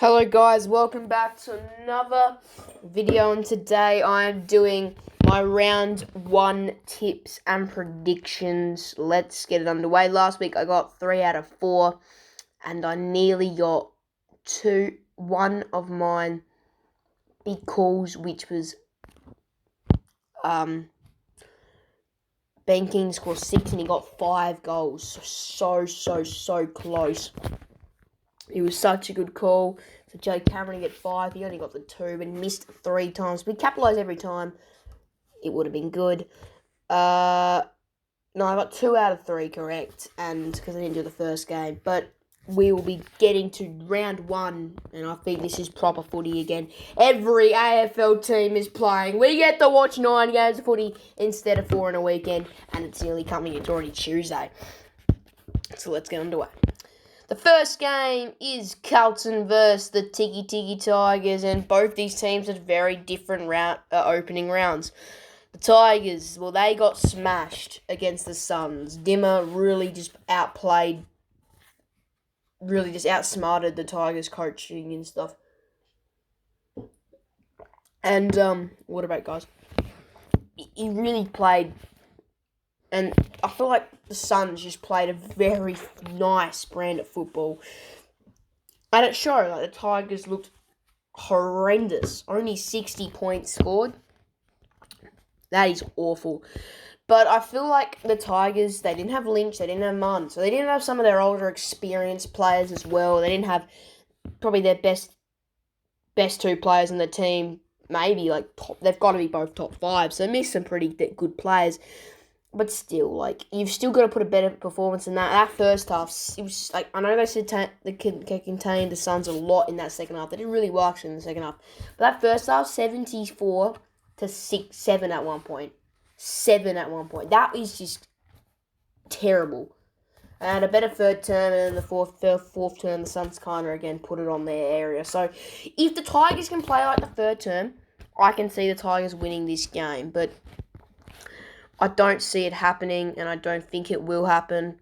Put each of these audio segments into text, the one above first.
Hello guys, welcome back to another video, and today I am doing my round 1 tips and predictions. Let's get it underway. Last week I got 3 out of 4 and I nearly got one of mine big calls, which was Ben King scored 6 and he got 5 goals. So close. It was such a good call for Joe Cameron to get 5. He only got the 2, but he missed 3 times. We capitalised every time. It would have been good. No, I got 2 out of 3 correct, and because I didn't do the first game. But we will be getting to round 1, and I think this is proper footy again. Every AFL team is playing. We get to watch 9 games of footy instead of 4 in a weekend, and it's nearly coming. It's already Tuesday. So let's get underway. The first game is Carlton versus the Tiki Tigers, and both these teams had very different opening rounds. The Tigers, well, they got smashed against the Suns. Dimmer really just outsmarted the Tigers coaching and stuff. And, what about guys? He really played, and I feel like the Suns just played a very nice brand of football. And it showed, like, the Tigers looked horrendous. Only 60 points scored. That is awful. But I feel like the Tigers, they didn't have Lynch, they didn't have Munn. So they didn't have some of their older experienced players as well. They didn't have probably their best 2 players in the team. Maybe, like, they've got to be both top 5. So they missed some pretty good players. But still, like, you've still got to put a better performance in that. That first half, it was like, I know they said they contained the Suns a lot in that second half. They didn't really work in the second half. But that first half, 74 to 7 at one point. 7 at one point. That is just terrible. And a better third term, and then the fourth term, the Suns kind of again put it on their area. So, if the Tigers can play like the third term, I can see the Tigers winning this game. But I don't see it happening, and I don't think it will happen.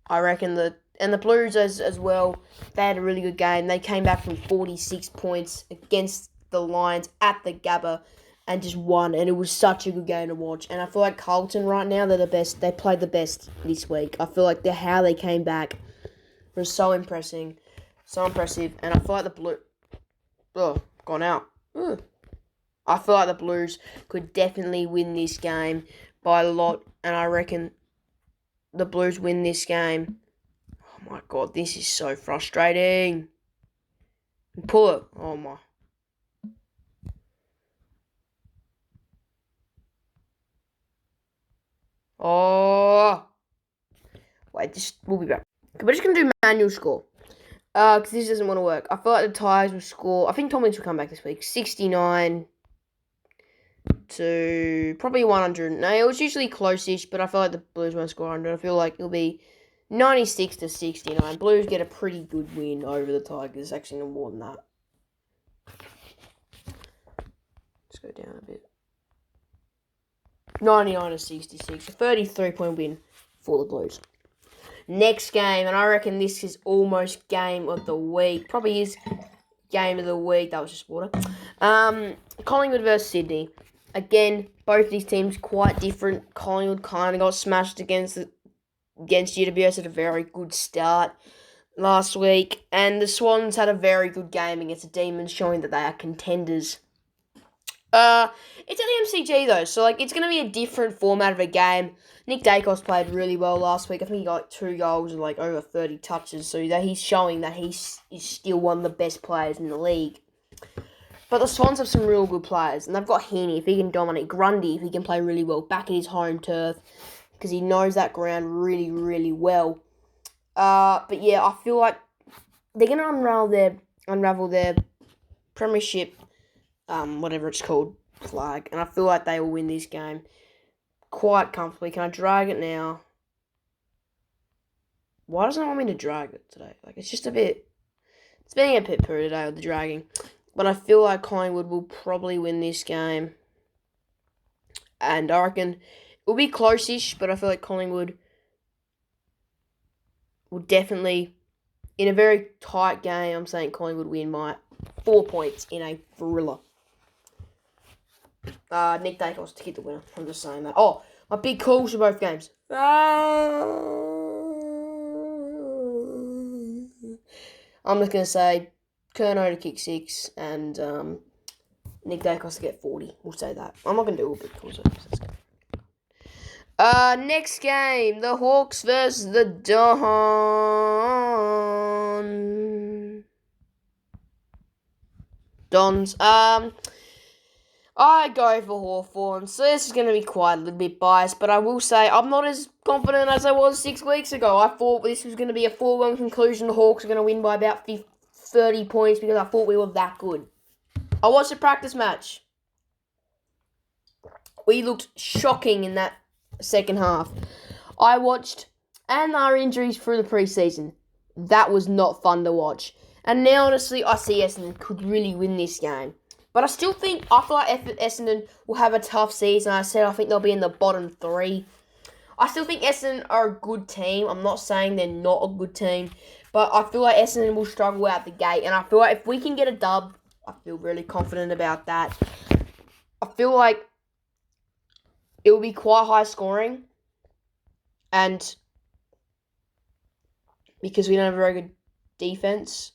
I reckon the Blues as well, they had a really good game. They came back from 46 points against the Lions at the Gabba and just won, and it was such a good game to watch. And I feel like Carlton right now, they're the best. They played the best this week. I feel like how they came back was so impressive. And I feel like the gone out. I feel like the Blues could definitely win this game by a lot, and I reckon the Blues win this game. Oh my god, this is so frustrating. Pull it. Oh my. Oh. Wait, we'll be back. We're just going to do manual score. Because this doesn't want to work. I feel like the Tigers will score. I think Tom Lynch will come back this week. 69 to probably 100. No, it was usually close-ish, but I feel like the Blues won't score 100. I feel like it'll be 96 to 69. Blues get a pretty good win over the Tigers. Actually, no more than that. Let's go down a bit. 99 to 66. A 33-point win for the Blues. Next game, and I reckon this is almost game of the week. Probably is game of the week. That was just water. Collingwood versus Sydney. Again, both these teams quite different. Collingwood kind of got smashed against UWS at a very good start last week. And the Swans had a very good game against the Demons, showing that they are contenders. It's at the MCG though, so like it's going to be a different format of a game. Nick Dacos played really well last week. I think he got 2 goals and like over 30 touches, so that he's showing that he's still one of the best players in the league. But the Swans have some real good players, and they've got Heaney if he can dominate, Grundy if he can play really well back in his home turf, because he knows that ground really, really well. But yeah, I feel like they're going to unravel their premiership, whatever it's called, flag, and I feel like they will win this game quite comfortably. Can I drag it now? Why doesn't it want me to drag it today? Like, it's being a bit poo today with the dragging. But I feel like Collingwood will probably win this game. And I reckon it will be close-ish, but I feel like Collingwood will definitely in a very tight game, I'm saying Collingwood win by 4 points in a thriller. Nick Dacos to hit the winner. I'm just saying that. Oh, my big calls for both games. I'm just going to say Curnow to kick 6 and Nick Dacos to get 40. We'll say that. I'm not going to do all big calls. Next game, the Hawks versus the Dons. I go for Hawthorn, so this is going to be quite a little bit biased, but I will say I'm not as confident as I was 6 weeks ago. I thought this was going to be a 4-1 conclusion. The Hawks are going to win by about 30 points because I thought we were that good. I watched the practice match. We looked shocking in that second half. I watched, and our injuries through the preseason. That was not fun to watch. And now, honestly, I see Essendon could really win this game. But I still think, I feel like Essendon will have a tough season. I think they'll be in the bottom 3. I still think Essendon are a good team. I'm not saying they're not a good team. But I feel like Essendon will struggle out the gate. And I feel like if we can get a dub, I feel really confident about that. I feel like it will be quite high scoring. And because we don't have a very good defense.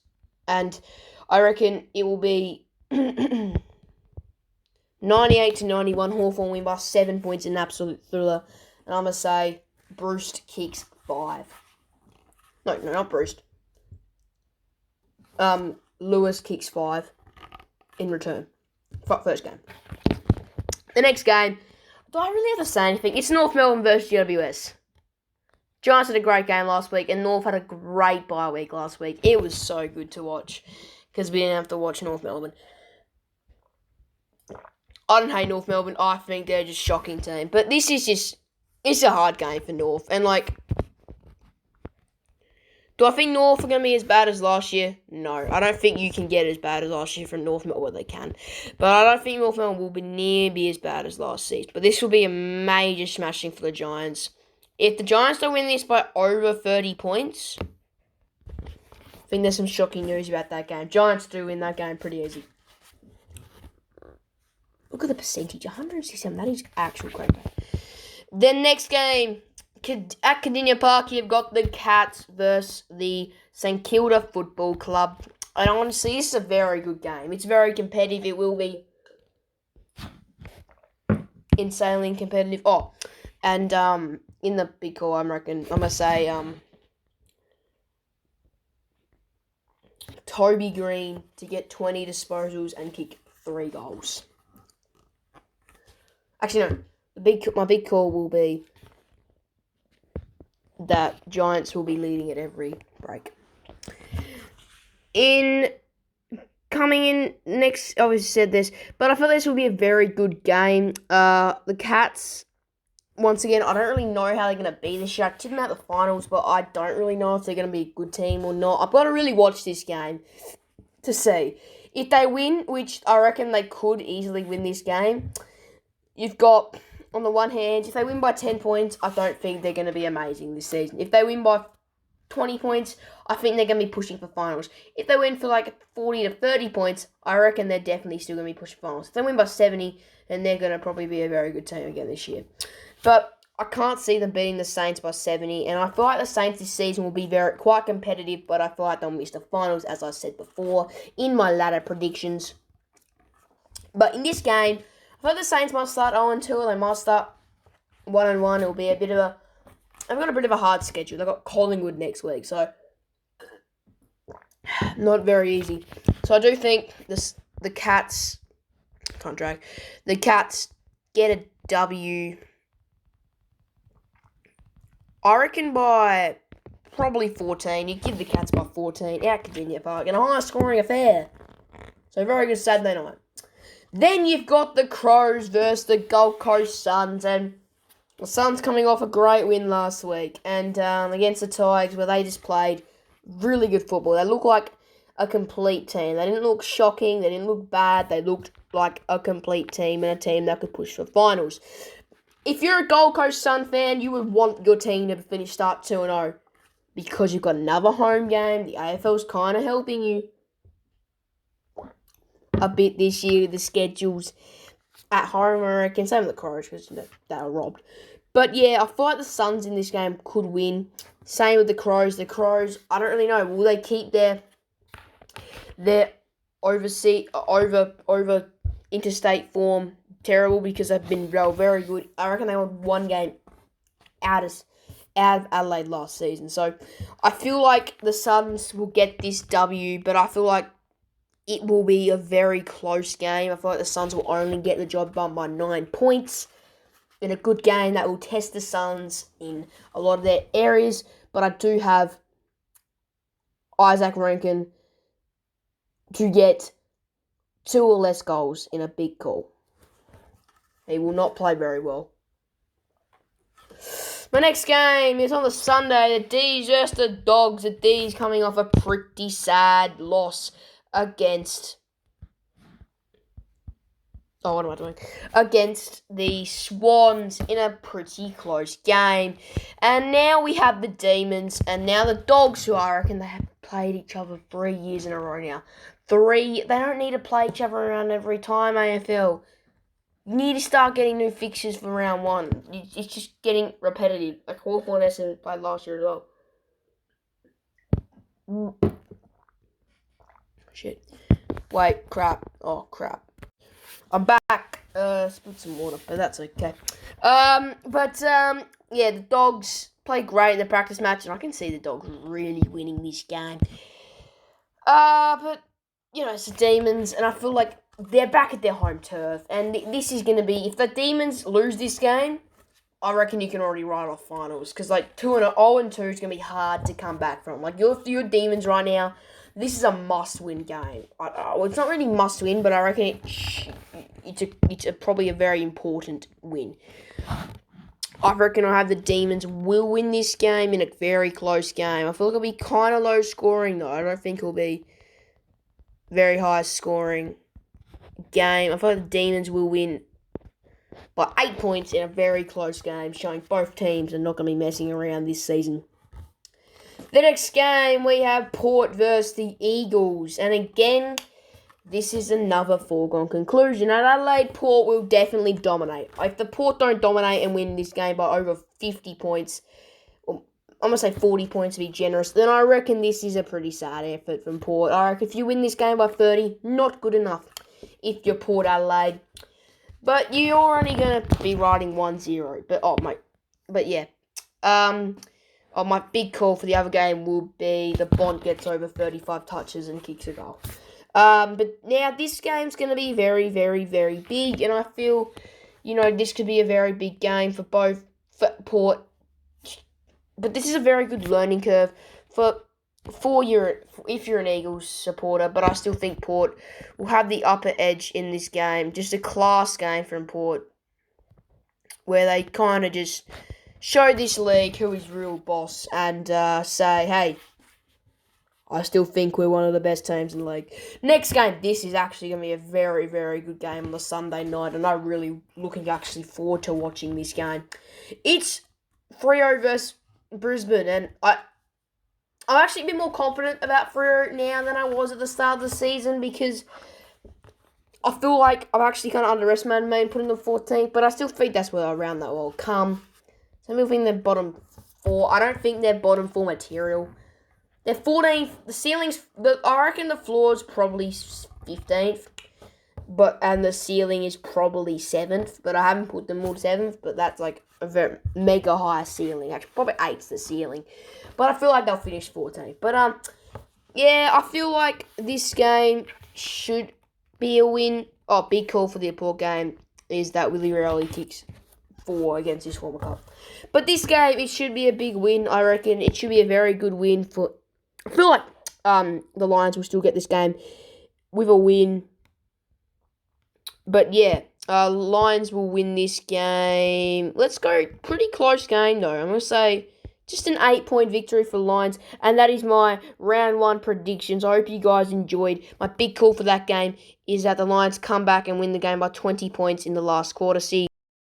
And I reckon it will be 98-91. Hawthorn win by 7 points in an absolute thriller. And I'm going to say Bruce kicks 5. No, not Bruce. Lewis kicks 5 in return. First game. The next game, do I really have to say anything? It's North Melbourne versus GWS. Giants had a great game last week, and North had a great bye week last week. It was so good to watch, because we didn't have to watch North Melbourne. I don't hate North Melbourne. I think they're just a shocking team. But this is just, it's a hard game for North. And, do I think North are going to be as bad as last year? No. I don't think you can get as bad as last year from North Melbourne. Well, they can. But I don't think North Melbourne will be as bad as last season. But this will be a major smashing for the Giants. If the Giants don't win this by over 30 points, I think there's some shocking news about that game. Giants do win that game pretty easy. Look at the percentage, 167. That is actual great. Then next game, at Cardinia Park, you've got the Cats versus the St Kilda Football Club. And honestly, this is a very good game. It's very competitive. It will be insanely competitive. Oh, and in the big call, I'm going to say Toby Green to get 20 disposals and kick 3 goals. Actually, no. My big call will be that Giants will be leading at every break. Coming in next, I obviously said this, but I feel this will be a very good game. The Cats, once again, I don't really know how they're going to be this year. I tipped them out the finals, but I don't really know if they're going to be a good team or not. I've got to really watch this game to see. If they win, which I reckon they could easily win this game, you've got, on the one hand, if they win by 10 points, I don't think they're going to be amazing this season. If they win by 20 points, I think they're going to be pushing for finals. If they win for 40 to 30 points, I reckon they're definitely still going to be pushing for finals. If they win by 70, then they're going to probably be a very good team again this year. But I can't see them beating the Saints by 70, and I feel like the Saints this season will be quite competitive, but I feel like they'll miss the finals, as I said before, in my ladder predictions. But in this game, I feel like the Saints might start 0-2, or they might start 1-1. It'll be a bit of a... I've got a bit of a hard schedule. They've got Collingwood next week, so not very easy. So I do think the Cats... Can't drag. The Cats get a W... I reckon by probably 14. You give the Cats by 14 at Cardinia Park in a high-scoring affair. So very good Saturday night. Then you've got the Crows versus the Gold Coast Suns, and the Suns coming off a great win last week, and against the Tigers, where they just played really good football. They look like a complete team. They didn't look shocking. They didn't look bad. They looked like a complete team and a team that could push for finals. If you're a Gold Coast Sun fan, you would want your team to start 2-0. because you've got another home game. The AFL's kind of helping you a bit this year. The schedules at home, I reckon. Same with the Crows because they were robbed. But yeah, I feel like the Suns in this game could win. Same with the Crows. The Crows, I don't really know. Will they keep their over interstate form terrible because they've been very good? I reckon they won one game out of Adelaide last season. So I feel like the Suns will get this W, but I feel like it will be a very close game. I feel like the Suns will only get the job done by 9 points in a good game that will test the Suns in a lot of their areas. But I do have Isaac Rankin to get 2 or less goals in a big call. He will not play very well. My next game is on the Sunday. The D's versus the Dogs. The D's coming off a pretty sad loss against... what am I doing? Against the Swans in a pretty close game. And now we have the Demons and now the Dogs, who I reckon they have played each other 3 years in a row now. They don't need to play each other around every time, AFL. You need to start getting new fixtures for round 1. It's just getting repetitive. Like Hawthorn Essendon played last year as well. Shit. Wait, crap. Oh, crap. I'm back. Spilled some water, but that's okay. Yeah, the Dogs played great in the practice match, and I can see the Dogs really winning this game. But, it's the Demons, and I feel like they're back at their home turf, and this is going to be, if the Demons lose this game, I reckon you can already write off finals, because 0-2 is going to be hard to come back from. Your Demons right now, this is a must-win game. It's not really must-win, but I reckon it's probably a very important win. I reckon I have the Demons will win this game in a very close game. I feel like it'll be kind of low scoring, though. I don't think it'll be very high scoring game. I feel like the Demons will win by 8 points in a very close game, showing both teams are not going to be messing around this season. The next game, we have Port versus the Eagles. And again, this is another foregone conclusion. At Adelaide, Port will definitely dominate. If the Port don't dominate and win this game by over 50 points, I'm going to say 40 points to be generous, then I reckon this is a pretty sad effort from Port. I reckon if you win this game by 30, not good enough if you're Port Adelaide. But you're only going to be riding 1-0. My big call for the other game will be the Bond gets over 35 touches and kicks a goal. But now this game's going to be very, very, very big. And I feel, this could be a very big game for Port. But this is a very good learning curve if you're an Eagles supporter. But I still think Port will have the upper edge in this game. Just a class game from Port, where they kind of just show this league who is real boss and say, hey, I still think we're one of the best teams in the league. Next game, this is actually going to be a very, very good game on the Sunday night, and I'm really looking actually forward to watching this game. It's Freo versus Brisbane, and I'm actually a bit more confident about Freo now than I was at the start of the season, because I feel like I've actually kind of underestimated me and put in the 14th, but I still think that's where around that will come. So I'm think they're bottom 4. I don't think they're bottom 4 material. They're 14th. The ceiling's... I reckon the floor's probably 15th. And the ceiling is probably 7th. But I haven't put them all 7th. But that's like a very mega high ceiling. Actually, probably 8's the ceiling. But I feel like they'll finish 14th. But, I feel like this game should be a win. Big call for the Port game is that Willie Rioli kicks 4 against his former club. But this game, it should be a big win, I reckon. It should be a very good win for... I feel like the Lions will still get this game with a win. But yeah, Lions will win this game. Let's go pretty close game though. I'm going to say just an 8-point victory for Lions. And that is my round 1 predictions. I hope you guys enjoyed. My big call for that game is that the Lions come back and win the game by 20 points in the last quarter. See